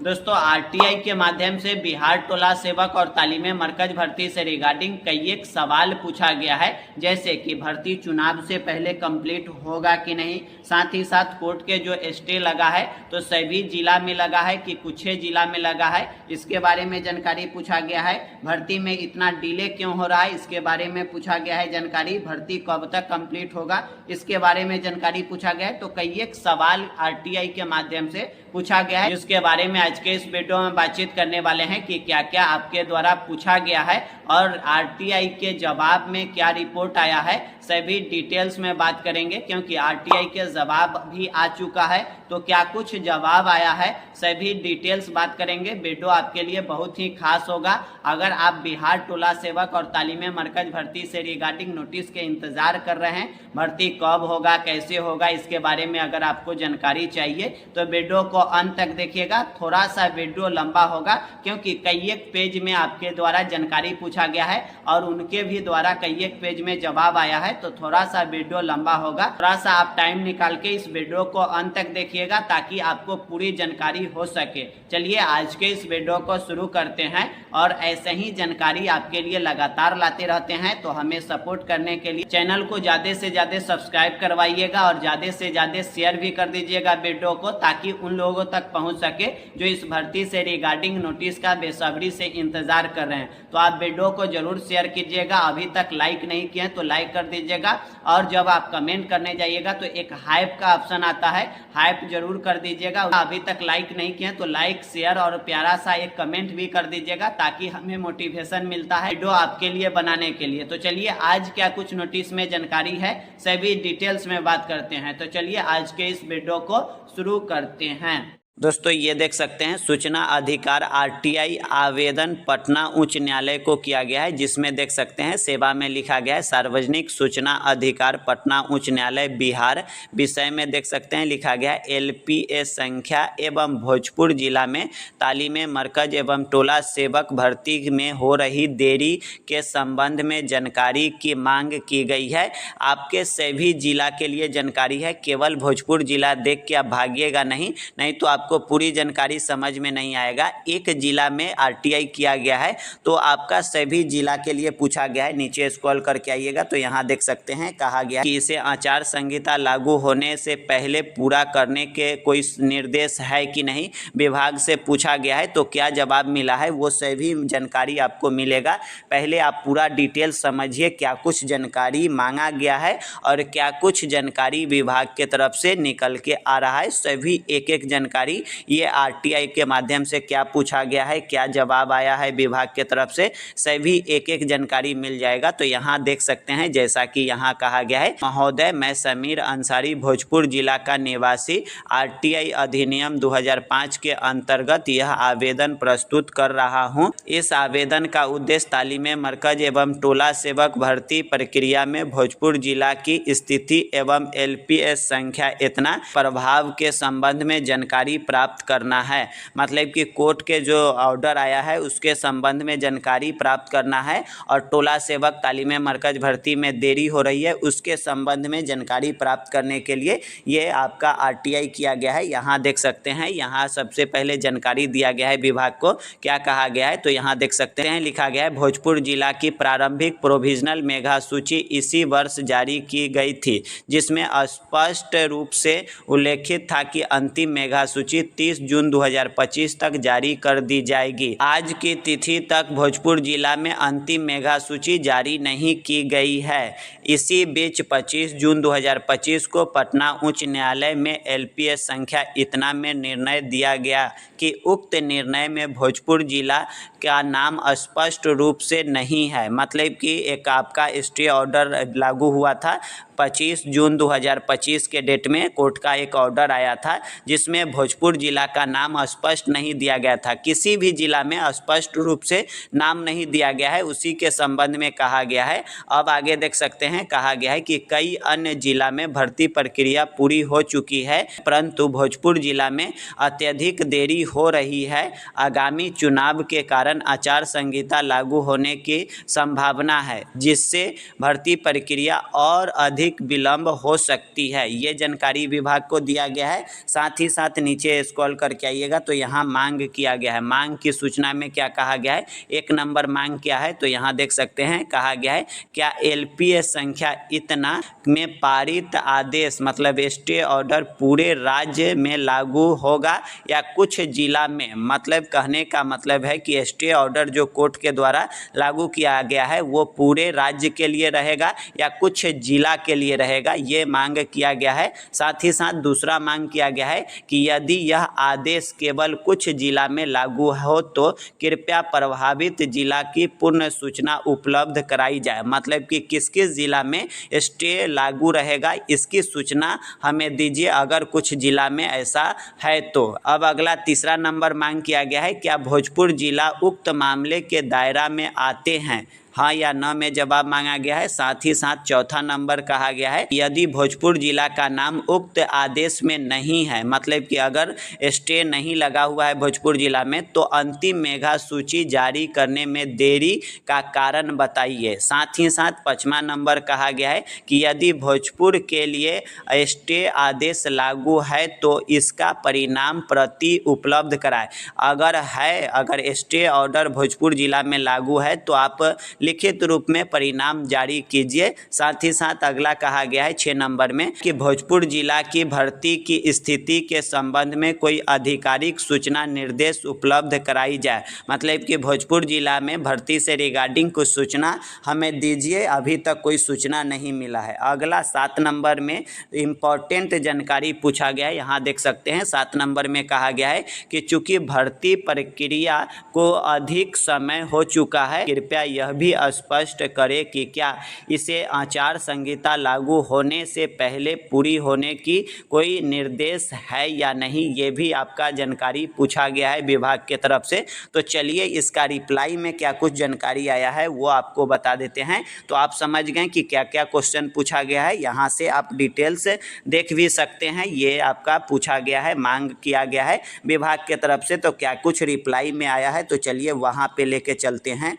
दोस्तों आरटीआई के माध्यम से बिहार टोला सेवक और तालीमे मरकज भर्ती से रिगार्डिंग कई एक सवाल पूछा गया है, जैसे कि भर्ती चुनाव से पहले कंप्लीट होगा कि नहीं, साथ ही साथ कोर्ट के जो स्टे लगा है तो सभी जिला में लगा है कि कुछ जिला में लगा है, इसके बारे में जानकारी पूछा गया है। भर्ती में इतना डिले क्यों हो रहा है, इसके बारे में पूछा गया है जानकारी। भर्ती कब तक कंप्लीट होगा, इसके बारे में जानकारी पूछा गया है। तो कई एक सवाल आरटीआई के माध्यम से पूछा गया है, जिसके बारे में आज के इस वीडियो में बातचीत करने वाले हैं कि क्या क्या आपके द्वारा पूछा गया है और आरटीआई के जवाब में क्या रिपोर्ट आया है, सभी डिटेल्स में बात करेंगे। क्योंकि आरटीआई के जवाब भी आ चुका है तो क्या कुछ जवाब आया है, सभी डिटेल्स बात करेंगे। वीडियो आपके लिए बहुत ही खास होगा। अगर आप बिहार टोला सेवक और तालीमे मरकज भर्ती से रिगार्डिंग नोटिस के इंतजार कर रहे हैं, भर्ती कब होगा, कैसे होगा, इसके बारे में अगर आपको जानकारी चाहिए तो वीडियो को अंत तक देखिएगा। थोड़ा सा वीडियो लंबा होगा क्योंकि कई एक पेज में आपके द्वारा जानकारी पूछा गया है और उनके भी द्वारा कई एक पेज में जवाब आया है, तो थोड़ा सा वीडियो लंबा होगा। थोड़ा सा आप टाइम निकाल के इस वीडियो को अंत तक देखिएगा ताकि आपको पूरी जानकारी हो सके। चलिए आज के इस वीडियो को शुरू करते हैं और ऐसे ही जानकारी आपके लिए लगातार लाते रहते हैं, तो हमें सपोर्ट करने के लिए चैनल को ज्यादा से ज्यादा सब्सक्राइब करवाइएगा और ज्यादा से ज्यादा शेयर भी कर दीजिएगा वीडियो को, ताकि उन लोगों तक पहुंच सके जो इस भर्ती से रिगार्डिंग नोटिस का बेसब्री से इंतजार कर रहे हैं। तो आप वीडियो को जरूर शेयर कीजिएगा। अभी तक लाइक नहीं किए तो लाइक कर दीजिएगा और जब आप कमेंट करने जाइएगा तो एक हाइप का ऑप्शन आता है, हाइप जरूर कर दीजिएगा। अभी तक लाइक नहीं किए तो लाइक, शेयर और प्यारा सा एक कमेंट भी कर दीजिएगा ताकि हमें मोटिवेशन मिलता है वीडियो आपके लिए बनाने के लिए। तो चलिए आज क्या कुछ नोटिस में जानकारी है, सभी डिटेल्स में बात करते हैं। तो चलिए आज के इस वीडियो को शुरू करते हैं। दोस्तों ये देख सकते हैं सूचना अधिकार आरटीआई आवेदन पटना उच्च न्यायालय को किया गया है, जिसमें देख सकते हैं सेवा में लिखा गया है सार्वजनिक सूचना अधिकार पटना उच्च न्यायालय बिहार। विषय में देख सकते हैं लिखा गया है एलपीएस संख्या एवं भोजपुर जिला में तालीमे मरकज एवं टोला सेवक भर्ती में हो रही देरी के संबंध में जानकारी की मांग की गई है। आपके सभी जिला के लिए जानकारी है, केवल भोजपुर जिला देख के आप भागिएगा नहीं तो आपको पूरी जानकारी समझ में नहीं आएगा। एक जिला में आरटीआई किया गया है तो आपका सभी जिला के लिए पूछा गया है। नीचे स्क्रॉल करके आइएगा तो यहाँ देख सकते हैं कहा गया कि इसे आचार संहिता लागू होने से पहले पूरा करने के कोई निर्देश है कि नहीं, विभाग से पूछा गया है। तो क्या जवाब मिला है वो सभी जानकारी आपको मिलेगा। पहले आप पूरा डिटेल समझिए क्या कुछ जानकारी मांगा गया है और क्या कुछ जानकारी विभाग के तरफ से निकल के आ रहा है। सभी एक एक जानकारी ये आरटीआई के माध्यम से क्या पूछा गया है, क्या जवाब आया है विभाग के तरफ से, सभी एक एक जानकारी मिल जाएगा। तो यहाँ देख सकते हैं जैसा कि यहाँ कहा गया है, महोदय मैं समीर अंसारी भोजपुर जिला का निवासी आरटीआई अधिनियम 2005 के अंतर्गत यह आवेदन प्रस्तुत कर रहा हूँ। इस आवेदन का उद्देश्य तालीमे मरकज एवं टोला सेवक भर्ती प्रक्रिया में भोजपुर जिला की स्थिति एवं एलपीएस संख्या इतना प्रभाव के संबंध में जानकारी प्राप्त करना है। मतलब कि कोर्ट के जो ऑर्डर आया है उसके संबंध में जानकारी प्राप्त करना है और टोला सेवक तालीमे मरकज भर्ती में देरी हो रही है उसके संबंध में जानकारी प्राप्त करने के लिए ये आपका आरटीआई किया गया है। यहाँ देख सकते हैं, यहाँ सबसे पहले जानकारी दिया गया है विभाग को, क्या कहा गया है तो यहाँ देख सकते हैं लिखा गया है भोजपुर जिला की प्रारंभिक प्रोविजनल मेघा सूची इसी वर्ष जारी की गई थी, जिसमें स्पष्ट रूप से उल्लेखित था कि अंतिम मेघा सूची 30 जून 2025 तक जारी कर दी जाएगी। आज की तिथि तक भोजपुर जिला में अंतिम मेघा सूची जारी नहीं की गई है। इसी बीच 25 जून 2025 को पटना उच्च न्यायालय में एलपीएस संख्या इतना में निर्णय दिया गया कि उक्त निर्णय में भोजपुर जिला का नाम स्पष्ट रूप से नहीं है। मतलब कि एक आपका स्टे ऑर्डर लागू हुआ था 25 जून 2025 के डेट में कोर्ट का एक ऑर्डर आया था जिसमें भोजपुर जिला का नाम स्पष्ट नहीं दिया गया था। किसी भी जिला में स्पष्ट रूप से नाम नहीं दिया गया है, उसी के संबंध में कहा गया है। अब आगे देख सकते हैं कहा गया है कि कई अन्य जिला में भर्ती प्रक्रिया पूरी हो चुकी है परंतु भोजपुर जिला में अत्यधिक देरी हो रही है। आगामी चुनाव के कारण कारण आचार संहिता लागू होने की संभावना है, जिससे भर्ती प्रक्रिया और अधिक विलंब हो सकती है। ये जानकारी विभाग को दिया गया है। साथ ही साथ नीचे स्क्रॉल करके आइएगा तो यहाँ मांग किया गया है। मांग की सूचना में क्या कहा गया है, 1 नंबर मांग क्या है, तो यहाँ देख सकते हैं कहा गया है क्या एलपीएस संख्या इतना में पारित आदेश मतलब स्टे ऑर्डर पूरे राज्य में लागू होगा या कुछ जिला में। मतलब कहने का मतलब है कि स्टे ऑर्डर जो कोर्ट के द्वारा लागू किया गया है वो पूरे राज्य के लिए रहेगा या कुछ जिला के लिए रहेगा, ये मांग किया गया है। साथ ही साथ दूसरा मांग किया गया है कि यदि यह आदेश केवल कुछ जिला में लागू हो तो कृपया प्रभावित जिला की पूर्ण सूचना उपलब्ध कराई जाए। मतलब कि किस किस जिला में स्टे लागू रहेगा इसकी सूचना हमें दीजिए अगर कुछ जिला में ऐसा है तो। अब अगला तीसरा नंबर मांग किया गया है क्या भोजपुर जिला उक्त मामले के दायरा में आते हैं, हाँ या न में जवाब मांगा गया है। साथ ही साथ चौथा नंबर कहा गया है यदि भोजपुर जिला का नाम उक्त आदेश में नहीं है, मतलब कि अगर स्टे नहीं लगा हुआ है भोजपुर जिला में तो अंतिम मेगा सूची जारी करने में देरी का कारण बताइए। साथ ही साथ 5वां नंबर कहा गया है कि यदि भोजपुर के लिए स्टे आदेश लागू है तो इसका परिणाम प्रति उपलब्ध कराए। अगर स्टे ऑर्डर भोजपुर जिला में लागू है तो आप लिखित रूप में परिणाम जारी कीजिए। साथ ही साथ अगला कहा गया है 6 नंबर में कि भोजपुर जिला की भर्ती की स्थिति के संबंध में कोई आधिकारिक सूचना निर्देश उपलब्ध कराई जाए। मतलब कि भोजपुर जिला में भर्ती से रिगार्डिंग कुछ सूचना हमें दीजिए, अभी तक कोई सूचना नहीं मिला है। अगला 7 नंबर में इम्पोर्टेंट जानकारी पूछा गया है, यहाँ देख सकते हैं 7 नंबर में कहा गया है कि चूंकि भर्ती प्रक्रिया को अधिक समय हो चुका है कृपया यह भी स्पष्ट करें कि क्या इसे आचार संहिता लागू होने से पहले पूरी होने की कोई निर्देश है या नहीं, ये भी आपका जानकारी पूछा गया है विभाग के तरफ से। तो चलिए इसका रिप्लाई में क्या कुछ जानकारी आया है वो आपको बता देते हैं। तो आप समझ गए कि क्या क्या क्वेश्चन पूछा गया है, यहाँ से आप डिटेल से देख भी सकते हैं। ये आपका पूछा गया है, मांग किया गया है विभाग के तरफ से, तो क्या कुछ रिप्लाई में आया है तो चलिए वहाँ पे लेके चलते हैं।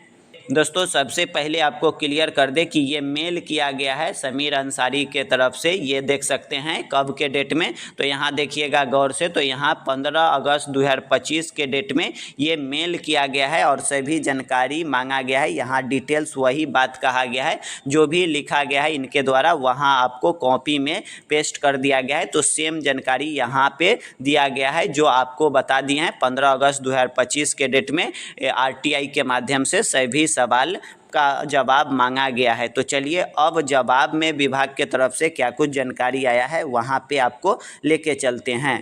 दोस्तों सबसे पहले आपको क्लियर कर दे कि ये मेल किया गया है समीर अंसारी के तरफ से, ये देख सकते हैं कब के डेट में, तो यहाँ देखिएगा गौर से, तो यहाँ 15 अगस्त 2025 के डेट में ये मेल किया गया है और सभी जानकारी मांगा गया है। यहाँ डिटेल्स वही बात कहा गया है जो भी लिखा गया है इनके द्वारा, वहाँ आपको कॉपी में पेस्ट कर दिया गया है। तो सेम जानकारी यहाँ पे दिया गया है जो आपको बता दिए हैं 15 अगस्त 2025 के डेट में RTI के माध्यम से सभी सवाल का जवाब मांगा गया है। तो चलिए अब जवाब में विभाग के तरफ से क्या कुछ जानकारी आया है वहाँ पे आपको लेके चलते हैं।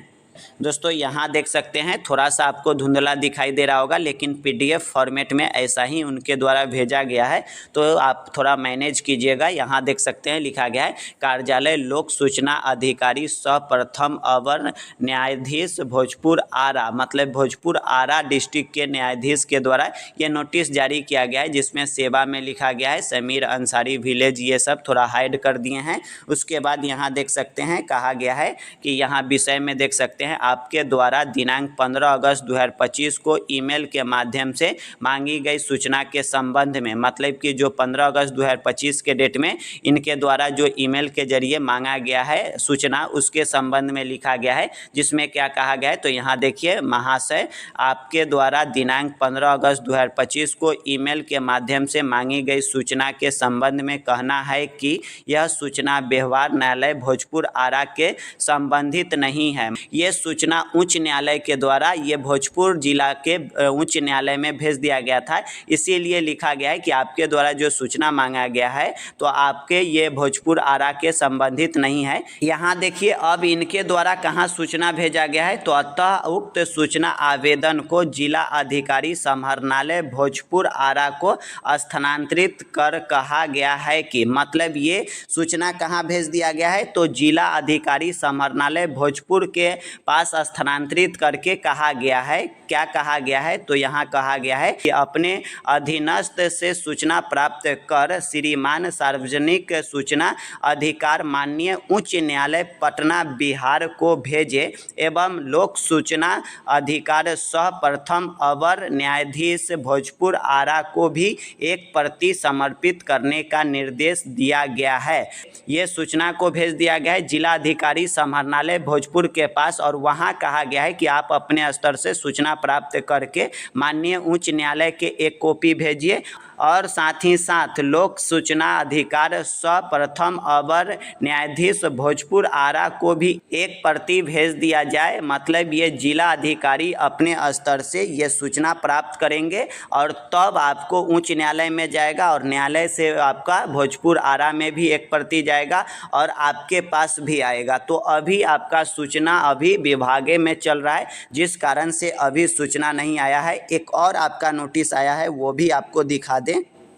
दोस्तों यहाँ देख सकते हैं थोड़ा सा आपको धुंधला दिखाई दे रहा होगा, लेकिन PDF फॉर्मेट में ऐसा ही उनके द्वारा भेजा गया है, तो आप थोड़ा मैनेज कीजिएगा। यहाँ देख सकते हैं लिखा गया है कार्यालय लोक सूचना अधिकारी सह प्रथम अवर न्यायाधीश भोजपुर आरा, मतलब भोजपुर आरा डिस्ट्रिक्ट के न्यायाधीश के द्वारा ये नोटिस जारी किया गया है जिसमें सेवा में लिखा गया है समीर अंसारी विलेज, ये सब थोड़ा हाइड कर दिए हैं। उसके बाद यहाँ देख सकते हैं कहा गया है कि यहाँ विषय में देख सकते हैं आपके द्वारा दिनांक 15 अगस्त 2025 को ईमेल के माध्यम से मांगी गई सूचना के संबंध में, मतलब कि जो 15 अगस्त 2025 के डेट में इनके द्वारा जो ईमेल के जरिए मांगा गया है सूचना, उसके संबंध में लिखा गया है जिसमें क्या कहा गया है। तो यहाँ देखिए महाशय आपके द्वारा दिनांक 15 अगस्त 2025 को ईमेल के माध्यम से मांगी गई सूचना के संबंध में कहना है कि यह सूचना व्यवहार न्यायालय भोजपुर आरा के संबंधित नहीं है। ये सूचना उच्च न्यायालय के द्वारा ये भोजपुर जिला के उच्च न्यायालय में भेज दिया गया था, इसीलिए लिखा गया है कि आपके द्वारा जो सूचना मांगा गया है तो आपके ये भोजपुर आरा के संबंधित नहीं है। यहाँ देखिए अब इनके द्वारा कहाँ सूचना भेजा गया है, तो अतः उक्त सूचना आवेदन को जिला अधिकारी समाहरणालय भोजपुर आरा को स्थानांतरित कर कहा गया है कि, मतलब ये सूचना कहाँ भेज दिया गया है तो जिला अधिकारी समाहरणालय भोजपुर के पास स्थानांतरित करके कहा गया है। क्या कहा गया है? तो यहाँ कहा गया है कि अपने अधीनस्थ से सूचना प्राप्त कर श्रीमान सार्वजनिक सूचना अधिकार माननीय उच्च न्यायालय पटना बिहार को भेजे एवं लोक सूचना अधिकार सह प्रथम अवर न्यायाधीश भोजपुर आरा को भी एक प्रति समर्पित करने का निर्देश दिया गया है। ये सूचना को भेज दिया गया है जिला अधिकारी समाहरणालय भोजपुर के पास और वहाँ कहा गया है कि आप अपने स्तर से सूचना प्राप्त करके माननीय उच्च न्यायालय के एक कॉपी भेजिए और साथ ही साथ लोक सूचना अधिकार प्रथम अवर न्यायाधीश भोजपुर आरा को भी एक प्रति भेज दिया जाए। मतलब ये जिला अधिकारी अपने स्तर से ये सूचना प्राप्त करेंगे और तब आपको उच्च न्यायालय में जाएगा और न्यायालय से आपका भोजपुर आरा में भी एक प्रति जाएगा और आपके पास भी आएगा। तो अभी आपका सूचना अभी विभागे में चल रहा है, जिस कारण से अभी सूचना नहीं आया है। एक और आपका नोटिस आया है, वो भी आपको दिखा दें।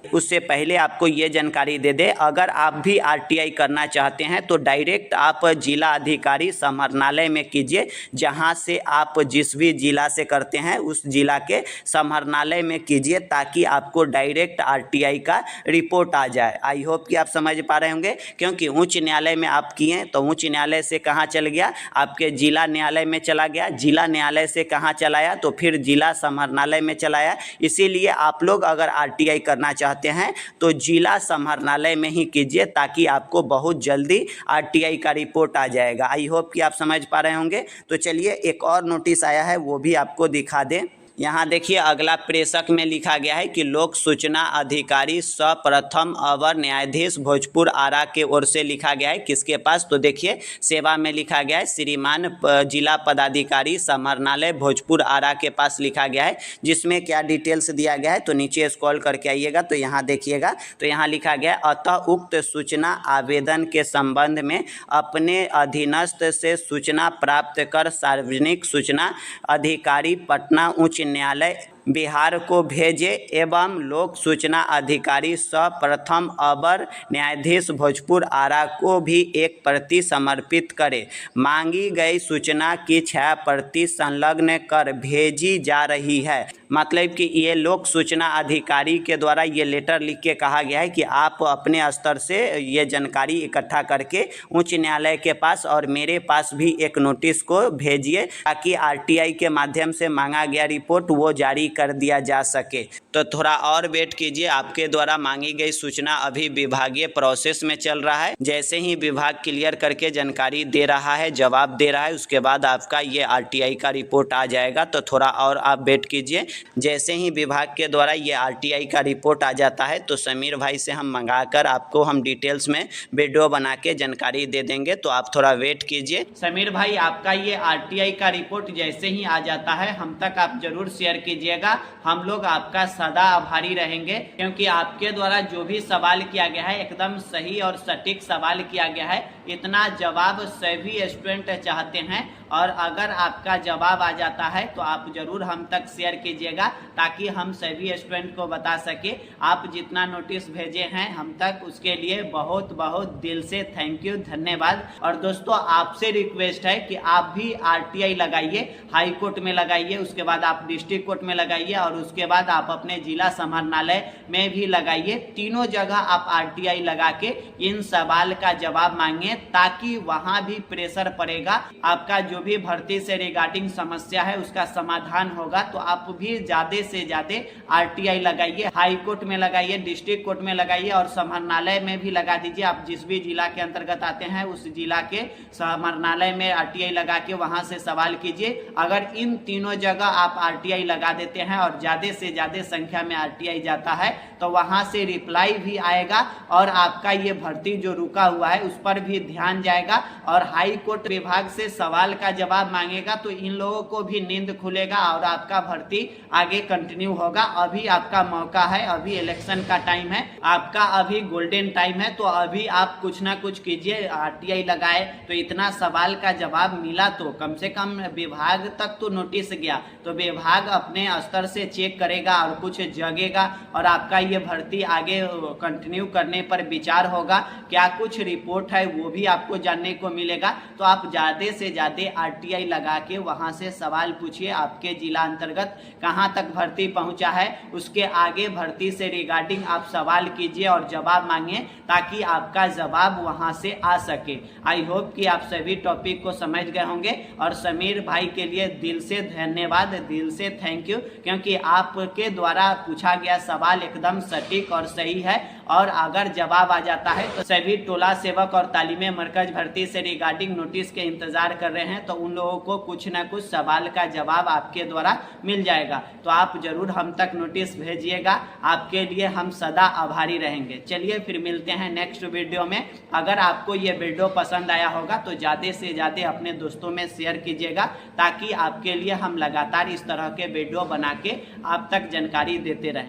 उससे पहले आपको ये जानकारी दे दें, अगर आप भी आरटीआई करना चाहते हैं तो डायरेक्ट आप जिला अधिकारी समाहरणालय में कीजिए। जहां से आप जिस भी जिला से करते हैं उस जिला के समाहरणालय में कीजिए ताकि आपको डायरेक्ट आरटीआई का रिपोर्ट आ जाए। आई होप कि आप समझ पा रहे होंगे, क्योंकि उच्च न्यायालय में आप किए तो उच्च न्यायालय से कहाँ चल गया, आपके जिला न्यायालय में चला गया। जिला न्यायालय से कहाँ चलाया, तो फिर जिला समाहरणालय में चलाया। इसीलिए आप लोग अगर आरटीआई करना चाहते हैं तो जिला समाहरणालय में ही कीजिए ताकि आपको बहुत जल्दी आरटीआई का रिपोर्ट आ जाएगा। आई होप कि आप समझ पा रहे होंगे। तो चलिए एक और नोटिस आया है वो भी आपको दिखा दें। यहाँ देखिए अगला प्रेषक में लिखा गया है कि लोक सूचना अधिकारी प्रथम अवर न्यायाधीश भोजपुर आरा के ओर से लिखा गया है। किसके पास, तो देखिए सेवा में लिखा गया है श्रीमान जिला पदाधिकारी समाहरणालय भोजपुर आरा के पास लिखा गया है। जिसमें क्या डिटेल्स दिया गया है, तो नीचे स्क्रॉल करके आइएगा तो यहाँ देखिएगा, तो यहाँ लिखा गया है अतः उक्त सूचना आवेदन के संबंध में अपने अधीनस्थ से सूचना प्राप्त कर सार्वजनिक सूचना अधिकारी पटना उच्च न्यायालय बिहार को भेजे एवं लोक सूचना अधिकारी प्रथम अवर न्यायाधीश भोजपुर आरा को भी एक प्रति समर्पित करे। मांगी गई सूचना की 6 प्रति संलग्न कर भेजी जा रही है। मतलब कि ये लोक सूचना अधिकारी के द्वारा ये लेटर लिख के कहा गया है कि आप अपने स्तर से ये जानकारी इकट्ठा करके उच्च न्यायालय के पास और मेरे पास भी एक नोटिस को भेजिए ताकि आरटीआई के माध्यम से मांगा गया रिपोर्ट वो जारी कर दिया जा सके। तो थोड़ा और वेट कीजिए, आपके द्वारा मांगी गई सूचना अभी विभागीय प्रोसेस में चल रहा है। जैसे ही विभाग क्लियर करके जानकारी दे रहा है, जवाब दे रहा है, उसके बाद आपका ये आरटीआई का रिपोर्ट आ जाएगा। तो थोड़ा और आप वेट कीजिए। जैसे ही विभाग के द्वारा ये आरटीआई का रिपोर्ट आ जाता है तो समीर भाई से हम मंगाकर आपको हम डिटेल्स में वीडियो बना के जानकारी दे देंगे। तो आप थोड़ा वेट कीजिए। समीर भाई आपका ये आरटीआई का रिपोर्ट जैसे ही आ जाता है हम तक आप जरूर शेयर कीजिएगा। हम लोग आपका सदा आभारी रहेंगे, क्योंकि आपके द्वारा जो भी सवाल किया गया है एकदम सही और सटीक सवाल किया गया है। इतना जवाब सभी स्टूडेंट चाहते हैं और अगर आपका जवाब आ जाता है तो आप जरूर हम तक शेयर कीजिएगा ताकि हम सभी स्टूडेंट को बता सके। आप जितना नोटिस भेजे हैं हम तक उसके लिए बहुत बहुत दिल से थैंक यू, धन्यवाद। और दोस्तों आपसे रिक्वेस्ट है कि आप भी आरटीआई लगाइए, हाई कोर्ट में लगाइए, उसके बाद आप डिस्ट्रिक्ट कोर्ट में लगाइए और उसके बाद आप अपने जिला समाहरणालय में भी लगाइए। तीनों जगह आप आरटीआई लगा के इन सवाल का जवाब मांगे ताकि वहां भी प्रेशर पड़ेगा। आपका जो भी भर्ती से रिगार्डिंग समस्या है उसका समाधान होगा। तो आप भी ज्यादा से ज्यादा आरटीआई लगाइए, हाई कोर्ट में लगाइए, डिस्ट्रिक्ट कोर्ट में लगाइए और समाहरणालय में भी लगा दीजिए। आप जिस भी जिला के अंतर्गत आते हैं उस जिला के समाहरणालय में आरटीआई लगा के वहां से सवाल कीजिए। अगर इन तीनों जगह आप आरटीआई लगा देते हैं और ज्यादा से ज्यादा संख्या में आरटीआई जाता है तो वहां से रिप्लाई भी आएगा और आपका ये भर्ती जो रुका हुआ है उस पर भी ध्यान जाएगा और हाई कोर्ट विभाग से सवाल का जवाब मांगेगा तो इन लोगों को भी नींद खुलेगा और आपका भर्ती आगे कंटिन्यू होगा। अभी आपका मौका है, अभी इलेक्शन का टाइम है, आपका अभी गोल्डन टाइम है। तो अभी आप कुछ ना कुछ कीजिए, आरटीआई लगाए। तो इतना सवाल का जवाब मिला तो कम से कम विभाग तक तो नोटिस गया, तो विभाग अपने स्तर से चेक करेगा और कुछ जगेगा और आपका ये भर्ती आगे कंटिन्यू करने पर विचार होगा। क्या कुछ रिपोर्ट है वो वो भी आपको जानने को मिलेगा। तो आप ज़्यादा से ज़्यादा RTI लगा के वहाँ से सवाल पूछिए, आपके जिला अंतर्गत कहाँ तक भर्ती पहुँचा है, उसके आगे भर्ती से रिगार्डिंग आप सवाल कीजिए और जवाब मांगिए ताकि आपका जवाब वहाँ से आ सके। आई होप कि आप सभी टॉपिक को समझ गए होंगे और समीर भाई के लिए दिल से धन्यवाद, दिल से थैंक यू, क्योंकि आपके द्वारा पूछा गया सवाल एकदम सटीक और सही है और अगर जवाब आ जाता है तो सभी टोला सेवक और तालीमे मरकज भर्ती से रिगार्डिंग नोटिस के इंतजार कर रहे हैं, तो उन लोगों को कुछ ना कुछ सवाल का जवाब आपके द्वारा मिल जाएगा। तो आप जरूर हम तक नोटिस भेजिएगा, आपके लिए हम सदा आभारी रहेंगे। चलिए फिर मिलते हैं नेक्स्ट वीडियो में। अगर आपको ये वीडियो पसंद आया होगा तो ज़्यादा से ज़्यादा अपने दोस्तों में शेयर कीजिएगा ताकि आपके लिए हम लगातार इस तरह के वीडियो बना के आप तक जानकारी देते रहें।